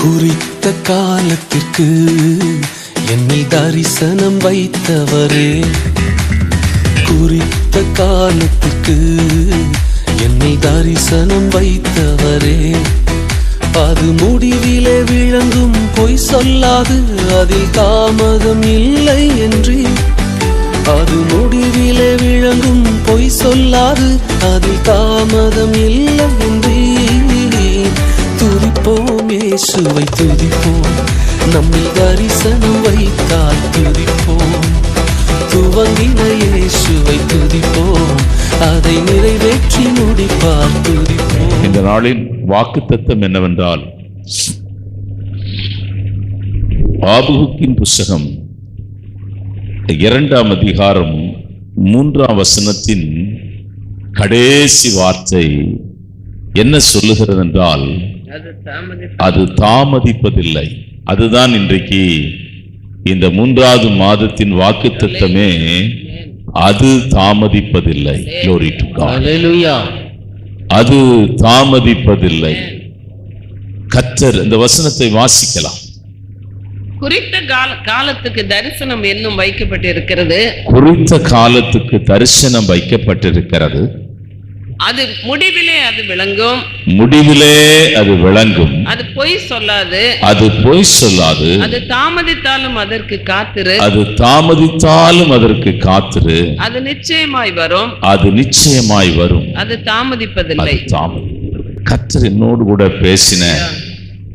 குறித்த காலத்திற்கு என்னை தரிசனம் வைத்தவரே, குறித்த காலத்திற்கு என்னை தரிசனம் வைத்தவரே, அது முடிவிலே விளங்கும் பொய் சொல்லாது அதில் தாமதம் இல்லை என்று, அது முடிவிலே விளங்கும் பொய் சொல்லாது அதில் தாமதம் இல்லை என்று துதிப்போம், இயேசுவை துதிப்போம், நம்மை தரிசனம் வைத்தால் துதிப்போம், துவங்கின இயேசுவை துதிப்போம், அதை நிறைவேற்றி முடிப்பார் துதிப்போம். இந்த நாளின் வாக்குத்தத்தம் என்னவென்றால், ஆபகுக்கின் புஸ்தகம் 2ஆம் அதிகாரம் 3ஆம் வசனத்தின் கடைசி வார்த்தை என்ன சொல்லுகிறது என்றால், அது தாமதிப்பதில்லை. அதுதான் இன்றைக்கு இந்த 3வது மாதத்தின் வாக்குத்தத்தமே, அது தாமதிப்பதில்லை. Glory to God. Hallelujah. அது தாமதிப்பதில்லை. கர்த்தர் இந்த வசனத்தை வாசிக்கலாம். குறித்த காலத்துக்கு தரிசனம் என்னும் வைக்கப்பட்டிருக்கிறது. குறித்த காலத்துக்கு தரிசனம் வைக்கப்பட்டிருக்கிறது. அது முடிவிலே அது விளங்கும். முடிவிலே அது விளங்கும். அது பொய் சொல்லாது. அது பொய் சொல்லாது. அது தாமதித்தாலும் அதற்கு காத்திரு. அது தாமதித்தாலும் அதற்கு காத்திரு. அது நிச்சயமாய் வரும். அது நிச்சயமாய் வரும். அது தாமதிப்பதில்லை. கர்த்தர் என்னோடு கூட பேசின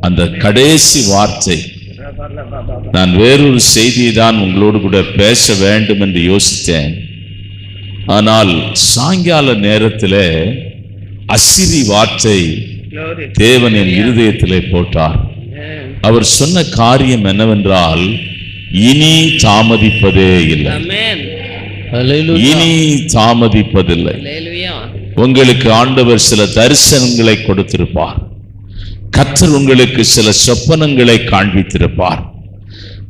அந்த கடைசி வார்த்தை, நான் வேறொரு செய்தியை தான் உங்களோடு கூட பேச வேண்டும் என்று யோசித்தேன். ஆனால் சாயங்கால நேரத்தில் அசிரி வார்த்தை தேவன் என் இருதயத்திலே போட்டார். அவர் சொன்ன காரியம் என்னவென்றால், இனி தாமதிப்பதே இல்லை. இனி தாமதிப்பதில்லை. உங்களுக்கு ஆண்டவர் சில தரிசனங்களை கொடுத்திருப்பார். கர்த்தர் உங்களுக்கு சில சொப்பனங்களை காண்பித்திருப்பார்.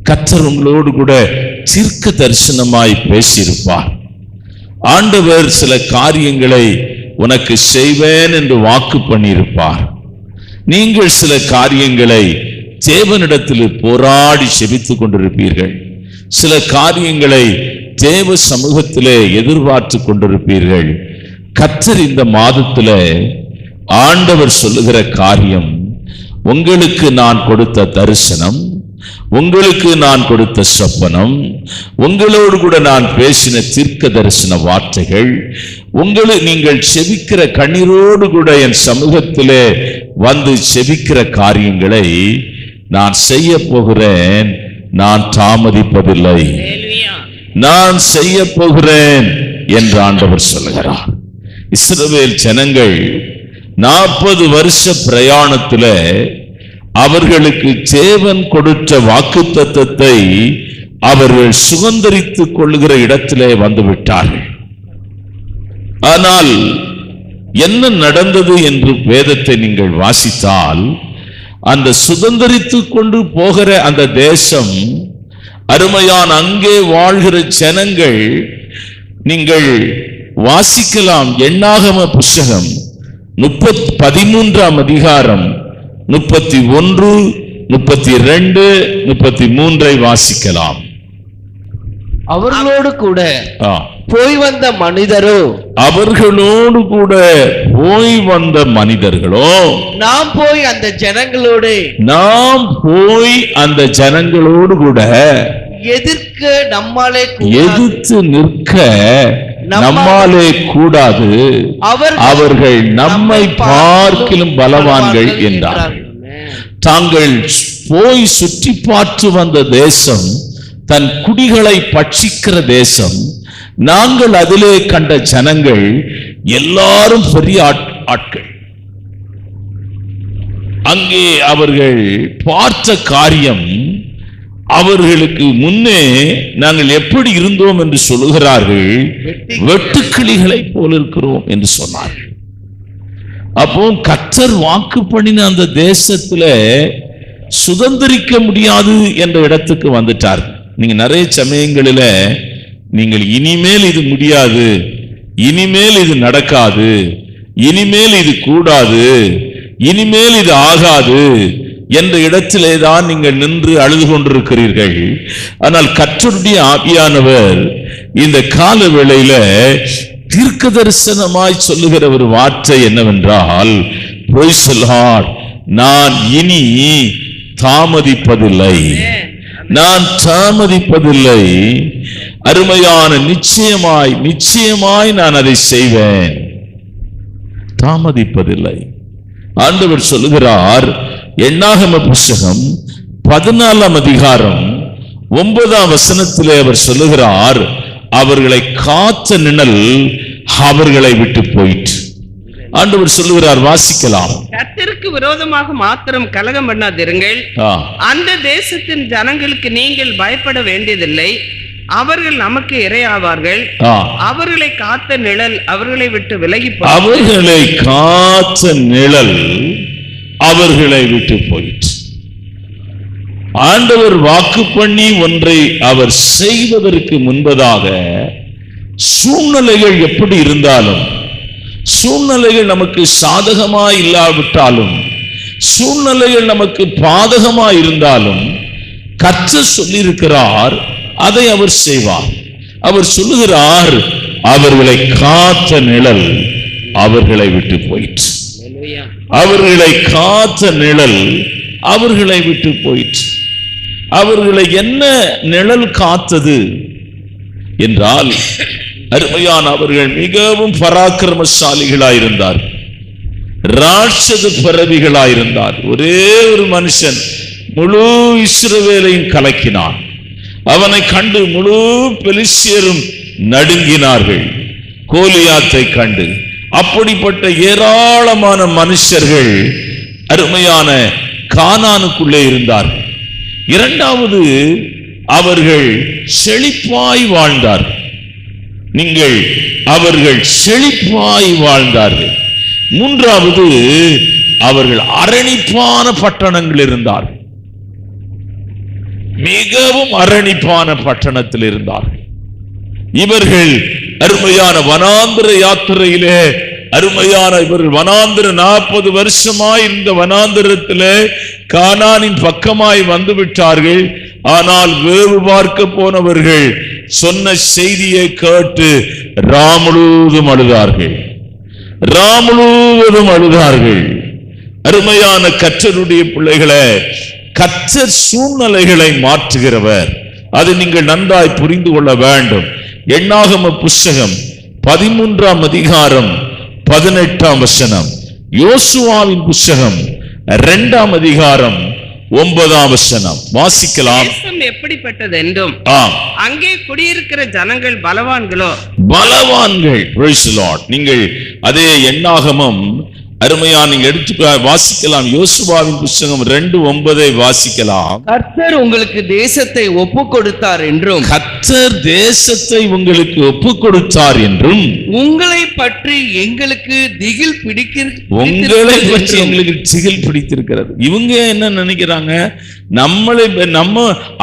கர்த்தர் உங்களோடு கூட தீர்க்க தரிசனமாய் பேசியிருப்பார். ஆண்டவர் சில காரியங்களை உனக்கு செய்வேன் என்று வாக்கு பண்ணியிருப்பார். நீங்கள் சில காரியங்களை தேவனிடத்தில் போராடி செபித்துக் கொண்டிருப்பீர்கள். சில காரியங்களை தேவ சமூகத்திலே எதிர்பார்த்து கொண்டிருப்பீர்கள். கர்த்தர் இந்த மாதத்திலே ஆண்டவர் சொல்லுகிற காரியம், உங்களுக்கு நான் கொடுத்த தரிசனம், உங்களுக்கு நான் கொடுத்த சொப்பனம், உங்களோடு கூட நான் பேசின தீர்க்க தரிசன வார்த்தைகள், நீங்கள் செபிக்கிற கண்ணீரோடு கூட என் சமூகத்திலே வந்து செபிக்கிற காரியங்களை நான் செய்ய போகிறேன். நான் தாமதிப்பதில்லை. நான் செய்ய போகிறேன் என்று ஆண்டவர் சொல்லுகிறார். இஸ்ரவேல் ஜனங்கள் 40 வருஷ பிரயாணத்தில் அவர்களுக்கு தேவன் கொடுத்த வாக்குத்தத்தத்தை அவர்கள் சுதந்தரித்துக் கொள்ளுகிற இடத்திலே வந்துவிட்டார்கள். ஆனால் என்ன நடந்தது என்று வேதத்தை நீங்கள் வாசித்தால், அந்த சுதந்தரித்துக் கொண்டு போகிற அந்த தேசம், அருமையான அங்கே வாழ்கிற ஜனங்கள், நீங்கள் வாசிக்கலாம். எண்ணாகம புஸ்தகம் 13ஆம் அதிகாரம் 31, 32, 33 வாசிக்கலாம். அவர்களோடு கூட போய் வந்த மனிதரோ, அவர்களோடு கூட போய் வந்த மனிதர்களோ, நாம் போய் அந்த ஜனங்களோடு கூட எதிர்த்து நிற்க நம்மாலே கூடாது, அவர்கள் நம்மை பார்க்கிலும் பலவான்கள் என்றார். தாங்கள் போய் சுற்றி பார்த்து வந்த தேசம் தன் குடிகளை பட்சிக்கிற தேசம். நாங்கள் அதிலே கண்ட ஜனங்கள் எல்லாரும் பெரிய ஆட்கள். அங்கே அவர்கள் பார்த்த காரியம், அவர்களுக்கு முன்னே நாங்கள் எப்படி இருந்தோம் என்று சொல்லுகிறார்கள், வெட்டுக்கிளிகளை போல இருக்கிறோம் என்று சொன்னார்கள். அப்போ கர்த்தர் வாக்கு பண்ணின அந்த தேசத்துல சுதந்திரிக்க முடியாது என்ற இடத்துக்கு வந்துட்டார். நீங்க நிறைய சமயங்களில நீங்கள் இனிமேல் இது முடியாது, இனிமேல் இது நடக்காது, இனிமேல் இது கூடாது, இனிமேல் இது ஆகாது என்ற இடத்திலே தான் நீங்கள் நின்று அழுது கொண்டிருக்கிறீர்கள். ஆனால் கர்த்தருடைய ஆவியானவர் இந்த கால வேளையில தீர்க்க தரிசனமாய் சொல்லுகிற ஒரு வார்த்தை என்னவென்றால், Praise the Lord, நான் இனி தாமதிப்பதில்லை, நான் தாமதிப்பதில்லை, அருமையான நிச்சயமாய் நான் அதை செய்வேன், தாமதிப்பதில்லை. ஆண்டவர் சொல்லுகிறார், எண்ணாகம புஸ்தகம் 14ஆம் அதிகாரம் 9ஆம் வசனத்திலே அவர் சொல்லுகிறார், அவர்களை காத்த நிழல் அவர்களை விட்டு போயிற்று. ஆண்டவர் சொல்லுகிறார், வாசிக்கலாம். கர்த்தருக்கு விரோதமாக மாத்திரம் கலகம் பண்ணாதிருங்கள், அந்த தேசத்தின் ஜனங்களுக்கு நீங்கள் பயப்பட வேண்டியதில்லை, அவர்கள் நமக்கு இரையாவார்கள், அவர்களை காத்த நிழல் அவர்களை விட்டு விலகி போயிற்று. அவர்களை காத்த நிழல் அவர்களை விட்டு போயிற்று. ஆண்டவர் வாக்கு பண்ணி ஒன்றை அவர் செய்வதற்கு முன்பதாக சூழ்நிலைகள் எப்படி இருந்தாலும், சூழ்நிலைகள் நமக்கு சாதகமாய் இல்லாவிட்டாலும், சூழ்நிலைகள் நமக்கு பாதகமாய் இருந்தாலும், கர்த்தர் சொல்லியிருக்கிறார், அதை அவர் செய்வார். அவர் சொல்லுகிறார், அவர்களை காத்த நிழல் அவர்களை விட்டு போயிற்று, அவர்களை காத்த நிழல் அவர்களை விட்டு போயிற்று. அவர்களை என்ன நிழல் காத்தது என்றால், அருமையான அவர்கள் மிகவும் பராக்கிரமசாலிகளாயிருந்தார், ராட்சத பிறவிகளாயிருந்தார். ஒரே ஒரு மனுஷன் முழு இஸ்ரவேலையும் கலக்கினான். அவனை கண்டு முழு பெலிஸ்தியரும் நடுங்கினார்கள், கோலியாத்தை கண்டு. அப்படிப்பட்ட ஏராளமான மனுஷர்கள் அருமையான கானானுக்குள்ளே இருந்தார்கள். இரண்டாவது, அவர்கள் செழிப்பாய் வாழ்ந்தார்கள். அவர்கள் செழிப்பாய் வாழ்ந்தார்கள். மூன்றாவது, அவர்கள் அரணிப்பான பட்டணங்கள் இருந்தார்கள், மிகவும் அரணிப்பான பட்டணத்தில் இருந்தார்கள். இவர்கள் அருமையான வனாந்திர யாத்திரையிலே, அருமையான இவர்கள் வனாந்திர 40 வருஷமாய் இந்த வனாந்திரத்திலே கானானின் பக்கமாய் வந்து விட்டார்கள். ஆனால் வேவு பார்க்க போனவர்கள் சொன்ன செய்தியை கேட்டு ராமுழுவதும் அழுதார்கள், ராமுழுவதும் அழுதார்கள். அருமையான கர்த்தருடைய பிள்ளைகளே, கர்த்தர் சூழ்நிலைகளை மாற்றுகிறவர், அதை நீங்கள் நன்றாய் புரிந்து கொள்ள வேண்டும். எண்ணாகம புஸ்தகம் 13ஆம் அதிகாரம் 18ஆம் வசனம், யோசுவாவின் புஸ்தகம் 2ஆம் அதிகாரம் 9ஆம் வசனம் வாசிக்கலாம். தேசம் எப்படிப்பட்டது என்றும், அங்கே குடியிருக்கிற ஜனங்கள் பலவான்களோ, பலவான்கள். Praise the Lord. நீங்கள் அதே எண்ணாகமம் அருமையா நீங்க எடுத்து வாசிக்கலாம். யோசுவாவின் புஸ்தகம் 2:9 வாசிக்கலாம். கர்த்தர் உங்களுக்கு தேசத்தை ஒப்பு கொடுத்தார் என்றும், கர்த்தர் தேசத்தை உங்களுக்கு ஒப்பு கொடுத்தார் என்றும், உங்களை பற்றி எங்களுக்கு திகில் உங்களை பற்றி எங்களுக்கு திகில் பிடித்திருக்கிறது. இவங்க என்ன நினைக்கிறாங்க,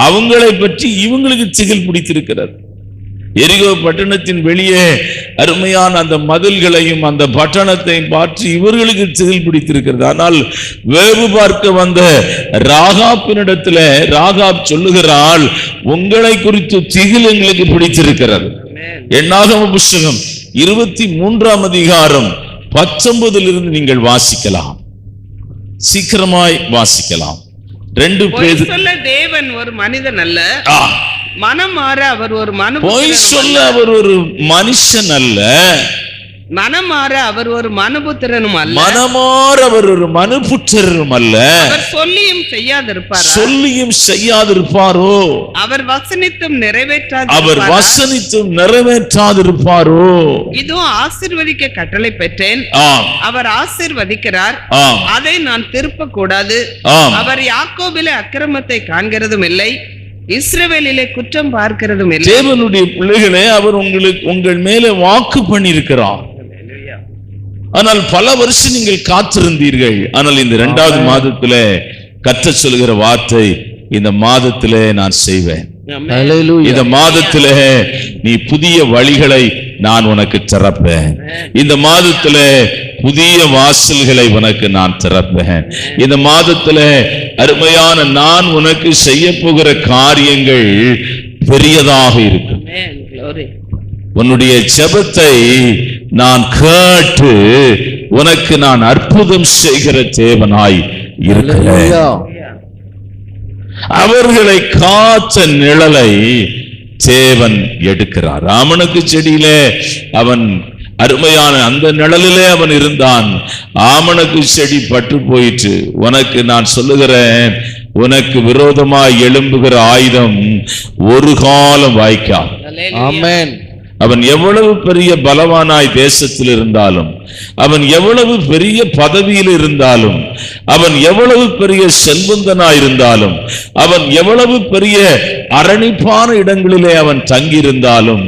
அவங்களை பற்றி இவங்களுக்கு திகில் பிடித்திருக்கிறது. எரிகோ பட்டணத்தின் வெளியே அருமையான அந்த மதில்களையும் அந்த பட்டணத்தையும் பார்த்து இவர்களுக்கு திகில் பிடித்திருக்கிறது. ஆனால் வேவு பார்க்க வந்த ராகாப்பினிடத்துல ராகாப் சொல்லுகிறாள், உங்களை குறித்து திகில் எங்களுக்கு பிடித்திருக்கிறது. எண்ணாகம புஸ்தகம் 23ஆம் அதிகாரம் 19 நீங்கள் வாசிக்கலாம், சீக்கிரமாய் வாசிக்கலாம். 2 பேர் சொல்ல தேவன் ஒரு மனிதன் அல்ல, மனம் மாற அவர் ஒரு பொய் சொல்ல அவர் ஒரு மனுஷன் அல்ல, மனம் மாற அவர் ஒரு மனுபுத்திரனும் அல்ல, மனமாற அவர் ஒரு மனுபுத்திரனும் அல்ல. அவர் சொல்லியும் செய்யாதிருப்பாரோ, சொல்லியும் செய்யாதிருப்பாரோ, அவர் வசனித்தும் நிறைவேற்றாதிருப்பாரோ. இதோ ஆசீர்வதிக்க கட்டளை பெற்றேன், அவர் ஆசீர்வதிக்கிறார், அதை நான் திருப்ப கூடாது. அவர் யாக்கோபிலே அக்கிரமத்தை காண்கிறதும் இல்லை, இஸ்ரவேலிலே குற்றம் பார்க்கிறதும் இல்லை. தேவனுடைய பிள்ளைகளே, அவர் உங்கள் மேலே வாக்கு பண்ணியிருக்கிறார். ஆனால் பல வருஷம் நீங்கள் காத்திருந்தீர்கள். ஆனால் இந்த 2வது மாதத்திலே கர்த்தர் சொல்லுகிற வார்த்தை, இந்த மாதத்திலே நான் செய்வேன், இந்த மாதத்திலே நீ புதிய வழிகளை நான் உனக்கு திறப்பேன், இந்த மாதத்திலே புதிய வாசல்களை உனக்கு நான் திறப்பேன். இந்த மாதத்துல அருமையான நான் உனக்கு செய்ய போகிற காரியங்கள் பெரியதாக இருக்கும். உன்னுடைய ஜெபத்தை நான் கேட்டு உனக்கு நான் அற்புதம் செய்கிற தேவனாய் இருக்கிறேன். அவர்களை காத்த நிழலை தேவன் எடுக்கிறார். ராமனுக்கு செடியிலே அவன் அருமையான அந்த நிழலிலே அவன் இருந்தான். ஆமணக்கு செடி பட்டு போயிற்று. உனக்கு நான் சொல்லுகிறேன், உனக்கு விரோதமாய் எழும்புகிற ஆயுதம் ஒரு காலம் வாய்க்காது. ஆமென். அவன் எவ்வளவு பெரிய பலவானாய் தேசத்தில் இருந்தாலும், அவன் எவ்வளவு பெரிய பதவியில் இருந்தாலும், அவன் எவ்வளவு பெரிய செல்வந்தனாய் இருந்தாலும், அவன் எவ்வளவு பெரிய அரணிப்பான இடங்களிலே அவன் தங்கியிருந்தாலும்,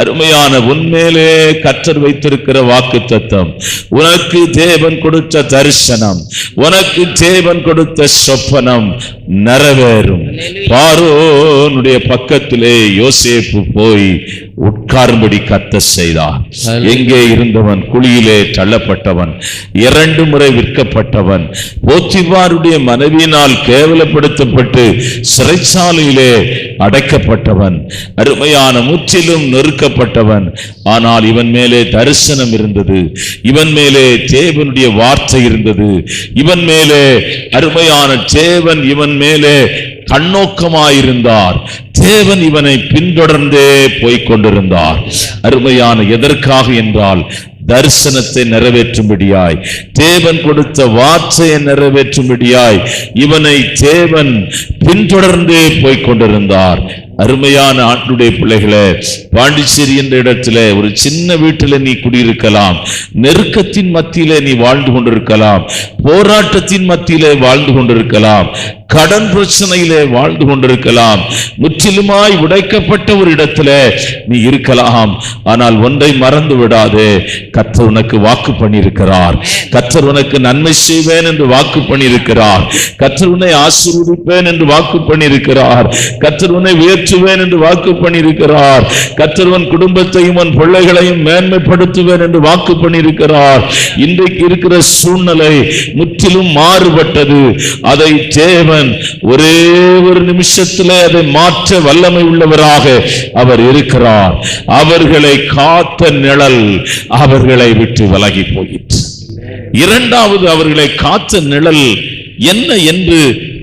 அருமையான உன்மேலே கர்த்தர் வைத்திருக்கிற வாக்குத்தத்தம், உனக்கு தேவன் கொடுத்த தரிசனம், உனக்கு தேவன் கொடுத்த சொப்பனம் நிறைவேறும். பார்வோனுடைய பக்கத்திலே யோசேப்பு போய் உட்காரும்படி கர்த்தர் செய்தார். எங்கே இருந்தவன் குழியிலே தள்ளப்பட்டவன், 2 முறை விற்கப்பட்டவன், போத்திபாருடைய மனைவியினால் கேவலப்படுத்தப்பட்டு சிறைச்சாலையிலே அடைக்கப்பட்டவன், அருமையான முற்றிலும் நொறுக்கப்பட்டவன். ஆனால் இவன் மேலே தரிசனம் இருந்தது, இவன் மேலே தேவனுடைய வார்த்தை இருந்தது, இவன் மேலே அருமையான தேவன் இவன் மேலே கண்ணோக்கமாயிருந்தார். தேவன் இவனை பின்தொடர்ந்தே போய்க் கொண்டிருந்தார். அருமையான எதற்காக என்றால் தரிசனத்தை நிறைவேற்றும்படியாய், தேவன் கொடுத்த வார்த்தையை நிறைவேற்றும்படியாய் இவனை தேவன் பின்தொடர்ந்தே போய்க் கொண்டிருந்தார். அருமையான ஆண்டுடைய பிள்ளைகளே, பாண்டிச்சேரி என்ற இடத்துல ஒரு சின்ன வீட்டில நீ குடியிருக்கலாம், நெருக்கத்தின் மத்தியிலே நீ வாழ்ந்து கொண்டிருக்கலாம், போராட்டத்தின் மத்தியிலே வாழ்ந்து கொண்டிருக்கலாம், கடன் பிரச்சனையிலே வாழ்ந்து கொண்டிருக்கலாம், முற்றிலுமாய் உடைக்கப்பட்ட ஒரு இடத்துல நீ இருக்கலாம். ஆனால் ஒன்றை மறந்து விடாதே, கர்த்தர் உனக்கு வாக்கு பண்ணியிருக்கிறார். கர்த்தர் உனக்கு நன்மை செய்வேன் என்று வாக்கு பண்ணியிருக்கிறார். கர்த்தர் உன்னை ஆசீர்வதிப்பேன் என்று வாக்கு பண்ணியிருக்கிறார். கர்த்தர் உன்னை உயர்த்துவேன் என்று வாக்கு பண்ணியிருக்கிறார். கர்த்தர் உன் குடும்பத்தையும் உன் பிள்ளைகளையும் மேன்மைப்படுத்துவேன் என்று வாக்கு பண்ணியிருக்கிறார். இன்றைக்கு இருக்கிற சூழ்நிலை முற்றிலும் மாறுபட்டது. அதை தேவன் ஒரே ஒரு நிமிஷத்தில் அதை மாற்ற வல்லமை உள்ளவராக அவர் இருக்கிறார். அவர்களை காத்த நிழல் அவர்களை விட்டு விலகி போயிற்று. இரண்டாவது அவர்களை காத்த நிழல் என்ன என்று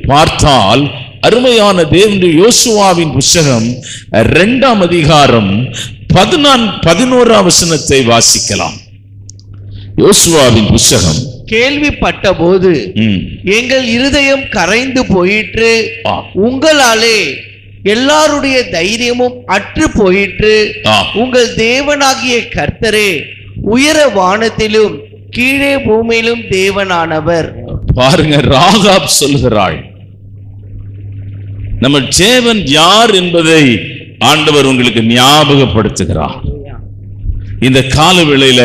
பார்த்தால், அருமையான தேவனுடைய யோசுவாவின் புத்தகம் 2ஆம் அதிகாரம் 11ஆம் வசனத்தை வாசிக்கலாம். யோசுவாவின் புத்தகம். கேள்விப்பட்ட போது எங்கள் இருதயம் கரைந்து போயிற்று, உங்களாலே எல்லாருடைய தைரியமும் அற்று போயிற்று. உங்கள் தேவனாகிய கர்த்தரே உயர வானத்திலும் கீழே பூமியிலும் தேவனானவர். பாருங்க, ராகாப் சொல்கிறாள், நம்ம தேவன் யார் என்பதை ஆண்டவர் உங்களுக்கு ஞாபகப்படுத்துகிறார். இந்த கால வேளையில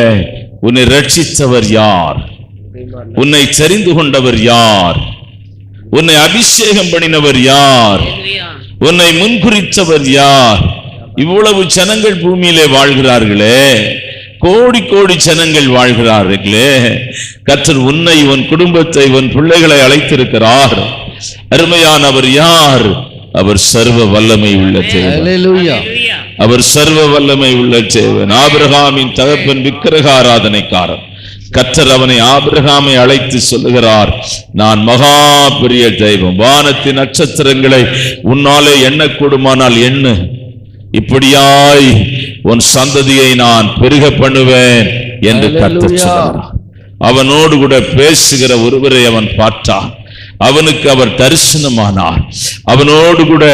உன்னை ரட்சித்தவர் யார்? உன்னை தெரிந்து கொண்டவர் யார்? உன்னை அபிஷேகம் பண்ணினவர் யார்? உன்னை முன்குறித்தவர் யார்? இவ்வளவு ஜனங்கள் பூமியிலே வாழ்கிறார்களே, கோடி கோடி ஜனங்கள் வாழ்கிறார்களே. கர்த்தர் உன்னை, உன் குடும்பத்தை, உன் பிள்ளைகளை அழைத்திருக்கிறார். அருமையானவர் யார்? அவர் சர்வ வல்லமை உள்ள தேவன். அவர் சர்வ வல்லமை உள்ள தேவன். ஆபிரகாமின் தகப்பன் விக்கிரக ஆராதனைக்காரன். கர்த்தர் அவனை, ஆபிரகாமை அழைத்து சொல்லுகிறார், நான் மகா பெரிய தெய்வம், வானத்தின் நட்சத்திரங்களை உன்னாலே எண்ணக்கூடுமானால் எண்ணு, இப்படியாய் உன் சந்ததியை நான் பெருக பண்ணுவேன் என்று கர்த்தர் சொல்லுகிறார். அவனோடு கூட பேசுகிற ஒருவரை அவன் பார்த்தான். அவனுக்கு அவர் தரிசனமானார். அவனோடு கூட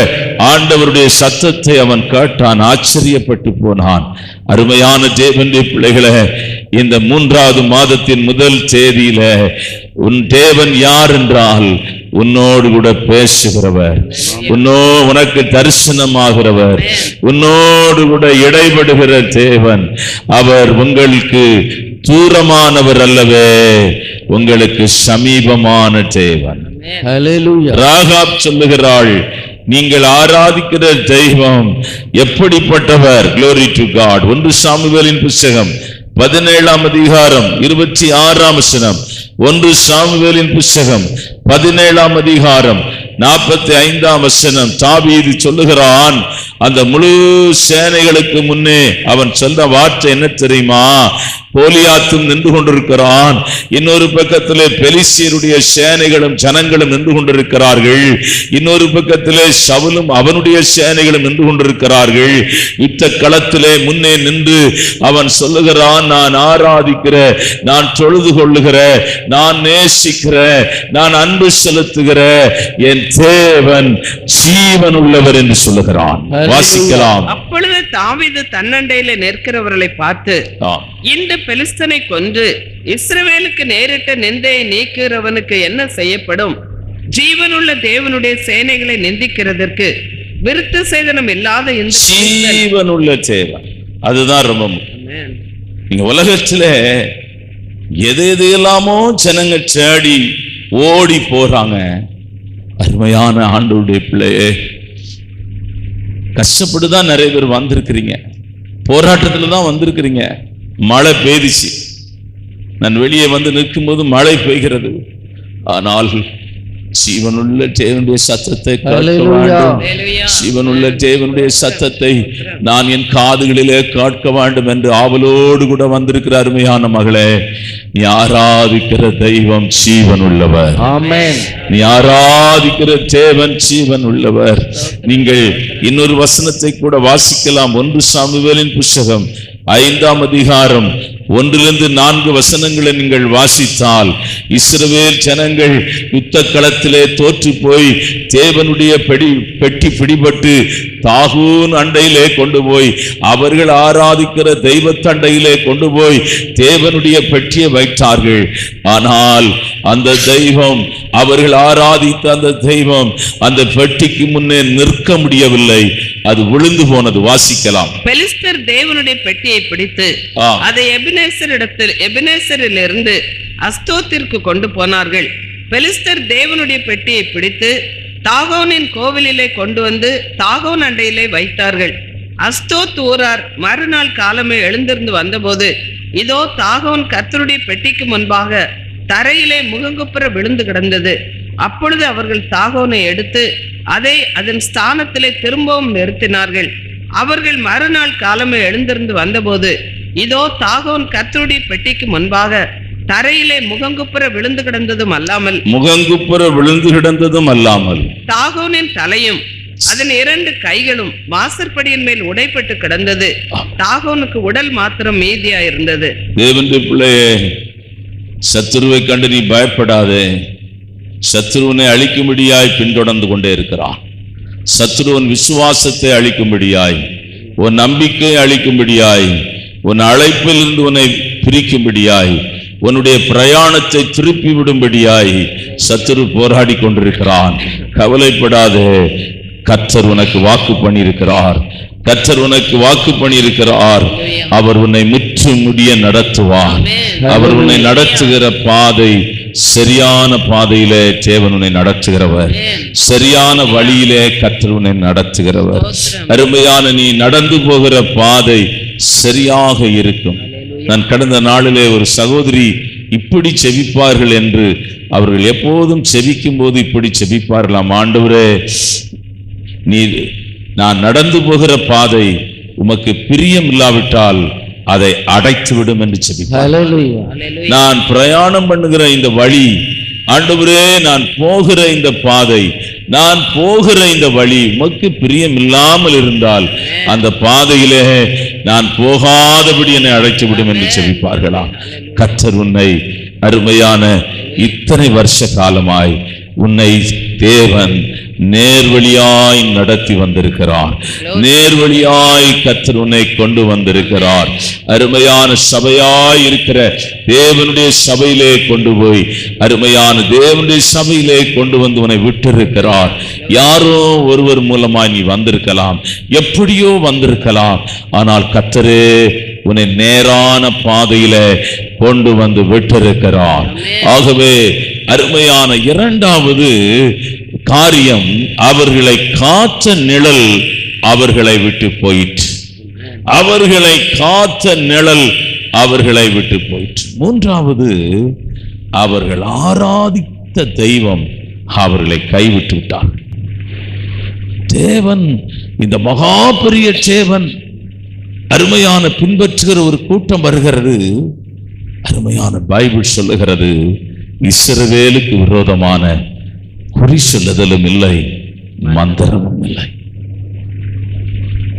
ஆண்டவருடைய சத்தத்தை அவன் கேட்டான். ஆச்சரியப்பட்டு போனான். அருமையான தேவனுடைய பிள்ளைகளே, இந்த 3வது மாதத்தின் முதல் தேதியில உன் தேவன் யார் என்றால், உன்னோடு கூட பேசுகிறவர், உனக்கு தரிசனமாகிறவர், உன்னோடு கூட இடைபடுகிற தேவன். அவர் உங்களுக்கு தூரமானவர் அல்லவே, உங்களுக்கு சமீபமான தேவன். ராகாப் சொல்லுகிறாள், நீங்கள் ஆராதிக்கிற தெய்வம் எப்படிப்பட்டவர்? Glory to God. 1 சாமுவேலின் புத்தகம் 17ஆம் அதிகாரம் 26ஆம் வசனம். 1 சாமுவேலின் புஸ்தகம் 17ஆம் அதிகாரம் 45ஆம் வசனம். தாவீது சொல்லுகிறான், அந்த முழு சேனைகளுக்கு முன்னே அவன் சொல்ற வார்த்தை என்ன தெரியுமா? கோலியாத்தும் நின்று கொண்டிருக்கிறான், இன்னொரு பக்கத்திலே பெலிஸ்தியருடைய சேனைகளும் ஜனங்களும் நின்று கொண்டிருக்கிறார்கள், இன்னொரு பக்கத்திலே சவுலும் அவனுடைய சேனைகளும் நின்று கொண்டிருக்கிறார்கள். யுத்த களத்திலே முன்னே நின்று அவன் சொல்லுகிறான், நான் ஆராதிக்கிற, நான் தொழுது கொள்ளுகிற, நான் நேசிக்கிற, நான் அன்பு செலுத்துகிற என் தேவன் ஜீவன் உள்ளவர் என்று சொல்லுகிறான். வாசிக்கலாம். அப்பொழுது தாவீது தன்னண்டையிலே நிற்கிறவர்களை பார்த்து, இந்த பெலிஸ்தனை கொன்று இஸ்ரவேலுக்கு நேரிட்ட நிந்தையை நீக்கிறவனுக்கு என்ன செய்யப்படும்? ஜீவனுள்ள தேவனுடைய சேனைகளை நிந்திக்கிறதற்கு விருத்த சேதனம் இல்லாத இந்த ஜீவனுள்ள தேவன், அதுதான் ரொம்ப முக்கியம். நீங்க உலகத்திலே எதையெல்லாமோ ஜனங்க தேடி ஓடி போறாங்க. அருமையான ஆண்டவருடைய பிள்ளையே, கஷ்டப்பட்டுதான் நிறைய பேர் வந்திருக்கிறீங்க, போராட்டத்துல தான் வந்திருக்கிறீங்க. மழை பெய்திச்சு, நான் வெளியே வந்து நிற்கும் போது மழை பெய்கிறது. ஆனால் ஜீவனுள்ள தேவனுடைய சத்தத்தை கேட்க வேண்டும். ஜீவனுள்ள தேவனுடைய சத்தத்தை நான் என் காதுகளிலே கேட்க வேண்டும் என்று ஆவலோடு கூட வந்திருக்கிற அருமையான மகளே, நீ ஆராதிக்கிற தெய்வம் ஜீவன் உள்ளவர். ஆமென். நீ ஆராதிக்கிற தேவன் ஜீவன் உள்ளவர். நீங்கள் இன்னொரு வசனத்தை கூட வாசிக்கலாம். 1 சாமுவேலின் புஸ்தகம் 5ஆம் அதிகாரம் 1-4 வசனங்களை நீங்கள் வாசித்தால், இஸ்ரவேல் ஜனங்கள் யுத்த களத்திலே தோற்று போய் தேவனுடைய பெட்டி பிடிபட்டு தாகூன் அண்டையிலே கொண்டு போய், அவர்கள் ஆராதிக்கிற தெய்வத்தண்டையிலே கொண்டு போய் தேவனுடைய பெட்டியை வைத்தார்கள். ஆனால் அந்த தெய்வம், அவர்கள் ஆராதித்த அந்த தெய்வம் அந்த பெட்டிக்கு முன்னே நிற்க முடியவில்லை, அது விழுந்து போனது. வாசிக்கலாம். பெலிஸ்தர் தேவனுடைய பெட்டியை பிடித்து அதை எபினேசரிலிருந்து அஸ்தோத்திற்கு கொண்டு போனார்கள். பெலிஸ்தர் தேவனுடைய பெட்டியை பிடித்து தாகோனின் கோவிலிலே கொண்டு வந்து தாகோன் அண்டையிலே வைத்தார்கள். அஸ்தோத் ஊரார் மறுநாள் காலமே எழுந்திருந்து வந்தபோது, இதோ தாகோன் கர்த்தருடைய பெட்டிக்கு முன்பாக தரையிலே முகங்குப்புற விழுந்து கிடந்தது. அப்பொழுது அவர்கள் தாகோனை எடுத்து அதை அதன் ஸ்தானத்திலே திரும்பவும் நிறுத்தினார்கள். அவர்கள் மறுநாள் காலமே எழுந்திருந்து வந்தபோது, இதோ தாகோன் கர்த்தருடைய பெட்டிக்கு முன்பாக தரையிலே முகங்குப்புற விழுந்து கிடந்ததும் அல்லாமல் தாகோனின் தலையும் அதன் 2 கைகளும் வாசற்படியின் மேல் உடைப்பட்டு கிடந்தது. தாகோனுக்கு உடல் மாத்திரம் மீதியா இருந்தது. தேவனுடைய பிள்ளையே, சத்துருவை கண்டு நீ பயப்படாதே. சத்துருவனை அழிக்கும்படியாய் பின்தொடர்ந்து கொண்டே இருக்கிறான். சத்துருவன் விசுவாசத்தை அழிக்கும்படியாய், உன் நம்பிக்கை அழிக்கும்படியாய், உன் அழைப்பில் இருந்து உன்னை பிரிக்கும்படியாய், உன்னுடைய பிரயாணத்தை திருப்பி விடும்படியாய் சத்துரு போராடி கொண்டிருக்கிறான். கவலைப்படாதே, கர்த்தர் உனக்கு வாக்கு பண்ணியிருக்கிறார். கர்த்தர் உனக்கு வாக்கு பண்ணியிருக்கிறார். அவர் உன்னை முற்று முடிய நடத்துவார். அவர் உன்னை நடத்துகிற பாதை சரியான பாதையிலே தேவன் உன்னை நடத்துகிறவர். சரியான வழியிலே கர்த்தர் உன்னை நடத்துகிறவர். அருமையான நீ நடந்து போகிற பாதை சரியாக இருக்கும். நான் கடந்த நாளிலே ஒரு சகோதரி இப்படி செபிப்பார்கள் என்று, அவர்கள் எப்போதும் செபிக்கும் போது இப்படி செபிப்பார்களாம், ஆண்டவரே, நீ நான் நடந்து போகிற பாதை உமக்கு பிரியம் இல்லாவிட்டால் அதை அடைத்து விடும் என்று செபிப்பார். நான் பிரயாணம் பண்ணுகிற இந்த வழி, ஆண்டவரே, நான் போகிற இந்த பாதை, நான் போகிற இந்த வழி உமக்கு பிரியம் இல்லாமல் இருந்தால் அந்த பாதையிலே நான் போகாதபடி என்னை அழைத்து விடும் என்று செபிப்பார்களாம். கர்த்தர் உன்னை அருமையான இத்தனை வருஷ காலமாய் உன்னை தேவன் நேர்வழியாய் நடத்தி வந்திருக்கிறார். நேர்வழியாய் கர்த்தர் உன்னை கொண்டு வந்திருக்கிறார். அருமையான சபையாய் இருக்கிற தேவனுடைய சபையிலே கொண்டு போய், அருமையான தேவனுடைய சபையிலே கொண்டு வந்து உன்னை விட்டிருக்கிறார். யாரோ ஒருவர் மூலமாய் நீ வந்திருக்கலாம், எப்படியோ வந்திருக்கலாம், ஆனால் கர்த்தரே உன்னை நேரான பாதையில கொண்டு வந்து விட்டிருக்கிறார். ஆகவே அருமையான இரண்டாவது காரியம், அவர்களை காத்த நிழல் அவர்களை விட்டு போயிற்று. அவர்களை காத்த நிழல் அவர்களை விட்டு போயிற்று. மூன்றாவது, அவர்கள் ஆராதித்த தெய்வம் அவர்களை கைவிட்டு விட்டார்கள். தேவன், இந்த மகா பெரிய தேவன், அருமையான பின்பற்றுகிற ஒரு கூட்டம் வருகிறது. அருமையான பைபிள் சொல்லுகிறது, இஸ்ரவேலுக்கு விரோதமான குறி சொல்லுதலும் இல்லை, மந்திரமும் இல்லை.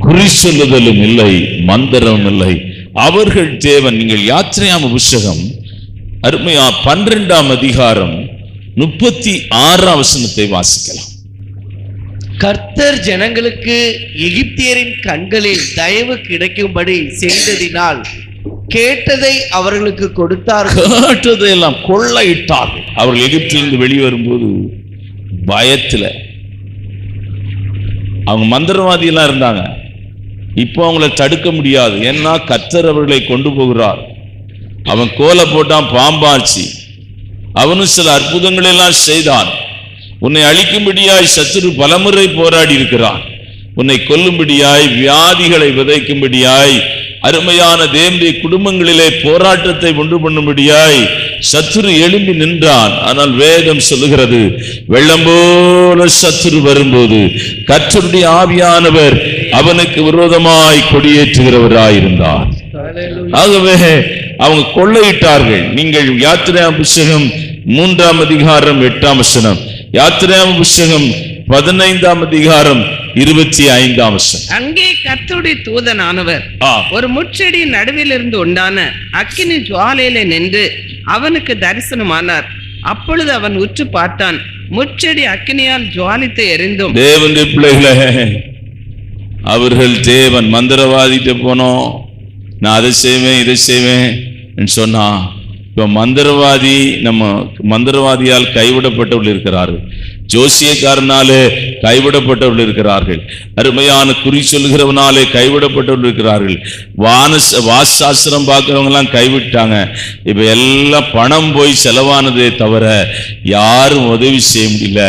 குறி சொல்லுதலும் இல்லை, மந்திரமும் இல்லை. அவர்கள் தேவன். நீங்கள் யாத்திரையாம புஸ்தகம் அருமையா 12ஆம் அதிகாரம் 36ஆம் வசனத்தை வாசிக்கலாம். கர்த்தர் ஜனங்களுக்கு எகிப்தியரின் கண்களில் தயவு கிடைக்கும்படி செய்ததினால் கேட்டதை அவர்களுக்கு கொடுத்தார்கள். கேட்டதை எல்லாம் கொள்ளையிட்டார்கள். அவர்கள் எகிப்திலிருந்து வெளிவரும்போது பயத்துல, அவங்க மந்திரவாதி எல்லாம் இருந்தாங்க. இப்போ அவங்களை தடுக்க முடியாது. ஏன்னா கர்த்தர் அவர்களை கொண்டு போகிறார். அவன் கோலை போட்டான், பாம்பாச்சு. அவனும் சில அற்புதங்கள் எல்லாம் செய்தான். உன்னை அழிக்கும்படியாய் சத்துரு பலமுறை போராடி இருக்கிறான். உன்னை கொல்லும்படியாய், வியாதிகளை விதைக்கும்படியாய், அருமையான தேவனுடைய குடும்பங்களிலே போராட்டத்தை உண்டு பண்ணும்படியாய் சத்துரு எழும்பி நின்றான். ஆனால் வேதம் சொல்லுகிறது, வெள்ளம் போல சத்துரு வரும்போது கர்த்தருடைய ஆவியானவர் அவனுக்கு விரோதமாய் கொடியேற்றுகிறவராயிருந்தார். ஆகவே அவங்க கொள்ளையிட்டார்கள். நீங்கள் யாத்திரையாம் புஸ்தகம் 3ஆம் அதிகாரம் 8ஆம் வசனம், யாத்திரையாம் புஸ்தகம் 15ஆம் அதிகாரம் 25ஆம் வசனம். அங்கே கர்த்தருடைய தூதனானவர் ஒரு முட்செடி நடுவில் இருந்து உண்டான அக்கினி ஜுவாலையில நின்று அவனுக்கு தரிசனமானார். அப்பொழுது அவன் உற்று பார்த்தான், முட்செடி அக்கினியால் ஜுவாலித்து எரிந்தும். தேவனுடைய பிள்ளைகளே, அவர்கள் தேவன் மந்திரவாதிட்டு போனோம், நான் அதை செய்வேன் இதை செய்வேன் சொன்னா, இப்ப மந்திரவாதி, நம்ம மந்திரவாதியால் கைவிடப்பட்டவர்கள் இருக்கிறார்கள், ஜோசியக்காரனாலே கைவிடப்பட்டவர்கள் இருக்கிறார்கள், அருமையான குறி சொல்லுகிறவனாலே கைவிடப்பட்டவர்கள் இருக்கிறார்கள், வாசாஸ்திரம் பார்க்கிறவங்க எல்லாம் கைவிட்டாங்க. இப்ப எல்லாம் பணம் போய் செலவானதே தவிர யாரும் உதவி செய்ய முடியல,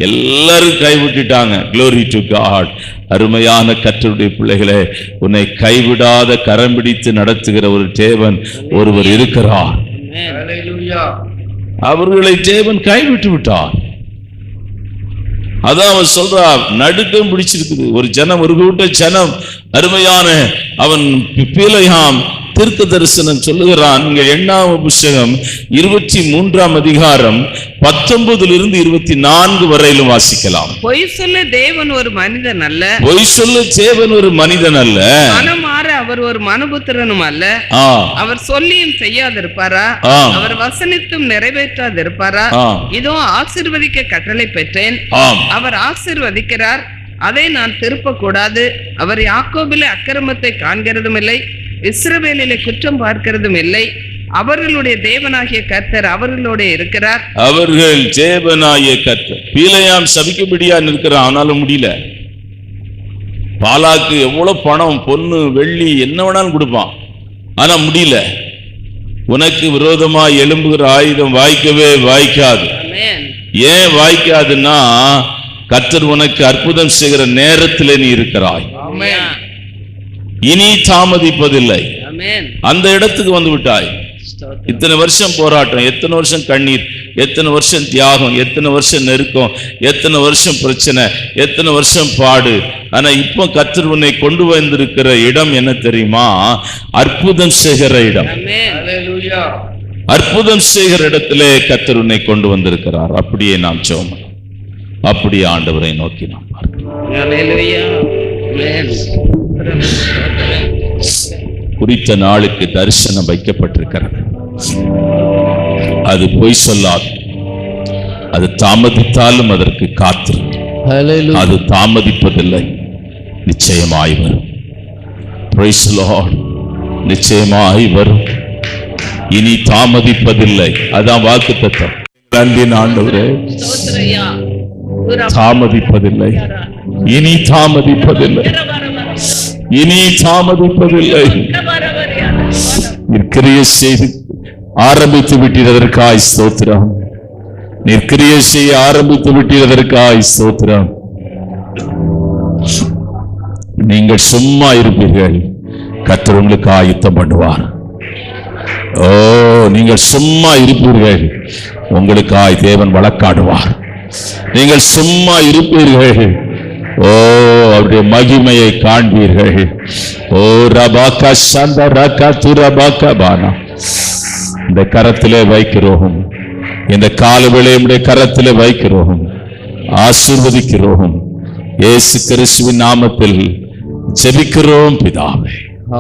எல்லாரும் கைவிட்டுட்டாங்க. Glory to God. அருமையான கர்த்தருடைய பிள்ளைகளே, உன்னை கைவிடாத கரம் பிடித்து நடத்துகிற ஒரு தேவன் ஒருவர் இருக்கிறார். அவர்களை தேவன் கைவிட்டு விட்டார். அதான் அவன் சொல்றார், நடுக்கம் பிடிச்சிருக்குது ஒரு ஜனம், ஒரு கூட்ட ஜனம். அருமையான அவன் பிலேயாம் தீர்க்க தரிசனம் சொல்லுகிறான். நீங்க 8ஆம் புஸ்தகம் 23ஆம் அதிகாரம் 19 to 24 வரையிலும் வாசிக்கலாம். பொய் சொல்ல தேவன் ஒரு மனிதன் அல்ல, பொய் சொல்ல தேவன் ஒரு மனிதன் அல்ல, மனமாற அவர் ஒரு மனுபுத்திரனும் அல்ல. அவர் சொல்லியும் செய்யாதிருப்பாரா? அவர் வசனித்தும் நிறைவேற்றாதிருப்பாரா? இதோ ஆசீர்வதிக்க கட்டளை பெற்றேன், அவர் ஆசீர்வதிக்கிறார், அதை நான் திருப்ப கூடாது. அவர் யாக்கோபிலே அக்கிரமத்தை காண்கிறதும் இல்லை, இஸ்ரவேலிலே குற்றம் பார்க்கிறதும் இல்லை. அவர்களுடைய தேவனாகிய கர்த்தர் அவர்களோட இருக்கிறார். அவர்கள் தேவனாகிய கர்த்தர். பிலேயாம் சபிக்கும்படியா நிற்கிறான், ஆனாலும் முடியல. பாலாக்கு எவ்வளவு பணம், பொண்ணு, வெள்ளி என்ன வேணாலும் கொடுப்பான், ஆனா முடியல. உனக்கு விரோதமா எழும்புகிற ஆயுதம் வாய்க்கவே வாய்க்காது. ஏன் வாய்க்காதுன்னா, கர்த்தர் உனக்கு அற்புதம் செய்கிற நேரத்திலே நீ இருக்கிறாய். இனி தாமதிப்பதில்லை. அந்த இடத்துக்கு வந்து விட்டாய். இத்தனை வருஷம் போராட்டம், எத்தனை வருஷம் கண்ணீர், எத்தனை வருஷம் தியாகம், எத்தனை வருஷம் நெருக்கம், எத்தனை வருஷம் பிரச்சனை, எத்தனை வருஷம் பாடு. ஆனா இப்போ கர்த்தர் உன்னை கொண்டு வந்திருக்கிற இடம் என்ன தெரியுமா? அற்புதம் செய்கிற இடம். அற்புதம் செய்கிற இடத்திலே கர்த்தர் உன்னை கொண்டு வந்திருக்கிறார். அப்படியே நாம் ஜெபம், அப்படியே ஆண்டவரை நோக்கி நாம் பார்க்கிறோம். குறித்த நாளுக்கு தரிசனம் வைக்கப்பட்டிருக்கிறது. அது பொய் சொல்லாது. அது தாமதித்தாலும் அதற்கு காத்திரு. அது தாமதிப்பதில்லை, நிச்சயமாய் வரும். Praise the Lord. நிச்சயமாய் வரும், இனி தாமதிப்பதில்லை. அதான் வாக்குத்தத்தம். அன்பின் ஆண்டவரே, தாமதிப்பதில்லை, இனி தாமதிப்பதில்லை, இனி தாமதிப்பதில்லை. கிரியை செய்து ஆரம்பித்து விட்டதற்காய் ஸ்தோத்திரம். நீர் கிரியை செய்ய ஆரம்பித்து விட்டதற்காய் ஸ்தோத்திரம். நீங்கள் சும்மா இருப்பீர்கள், கர்த்தர் உங்களுக்கு ஆயத்தம் பண்ணுவார். ஓ, நீங்கள் சும்மா இருப்பீர்கள், உங்களுக்காய் தேவன் வழக்காடுவார். நீங்கள் சும்மா இருப்பீர்கள், ஓ அவருடைய மகிமையை காண்பீர்கள். ஓ ரபாக்கா சந்த ரகா துரபாக்கா பானா. இந்த கரத்திலே வைக்கிறோம், இந்த காலவேளை உடைய கரத்திலே வைக்கிறோம், ஆசீர்வதிக்கிறோம். இயேசு கிறிஸ்துவின் நாமத்தில் ஜெபிக்கிறோம் பிதாவே,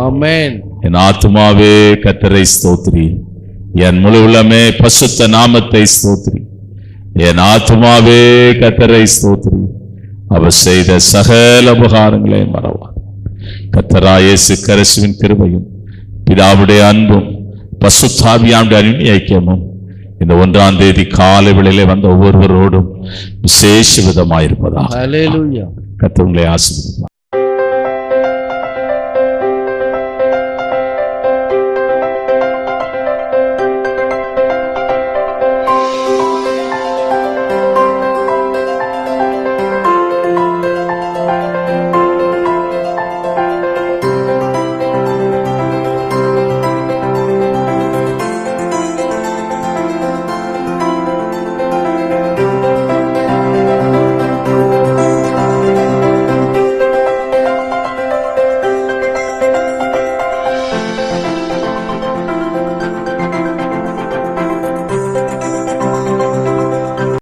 ஆமென். என் ஆத்துமாவே கர்த்தரை ஸ்தோத்திரி, என் முழு உள்ளமே பரிசுத்த நாமத்தை ஸ்தோத்திரி. என் ஆத்துமாவே கர்த்தரை ஸ்தோத்திரி, அவர் செய்த சகல உபகாரங்களை மறவார். கர்த்தராகிய இயேசு கிறிஸ்துவின் கிருபையும் பிதாவுடைய அன்பும் பரிசுத்தாவியானுடைய அன்பின் ஐக்கியமும் இந்த 1ஆம் தேதி காலை வேளையிலே வந்த ஒவ்வொருவரோடும் விசேஷ விதமாயிருப்பதாக. ஹல்லேலூயா. கர்த்தர் உங்களை ஆசீர்வதிப்பார்.